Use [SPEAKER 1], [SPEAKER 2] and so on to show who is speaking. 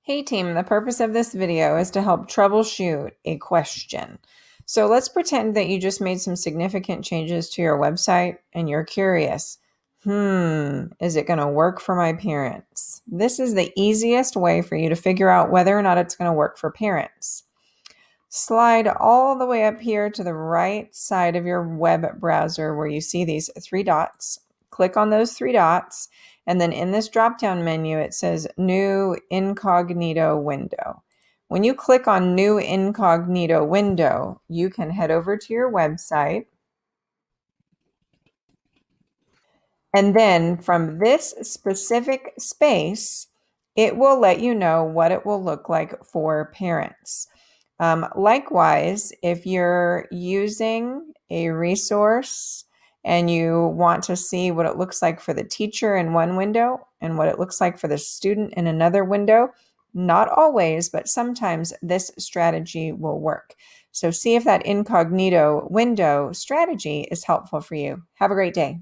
[SPEAKER 1] Hey team, the purpose of this video is to help troubleshoot a question. So let's pretend that you just made some significant changes to your website and you're curious. Is it going to work for my parents? This is the easiest way for you to figure out whether or not it's going to work for parents. Slide all the way up here to the right side of your web browser where you see these three dots. Click on those three dots, and then in this drop-down menu, it says New Incognito Window. When you click on New Incognito Window, you can head over to your website. And then from this specific space, it will let you know what it will look like for parents. Likewise, if you're using a resource and you want to see what it looks like for the teacher in one window and what it looks like for the student in another window, not always, but sometimes this strategy will work. So see if that incognito window strategy is helpful for you. Have a great day.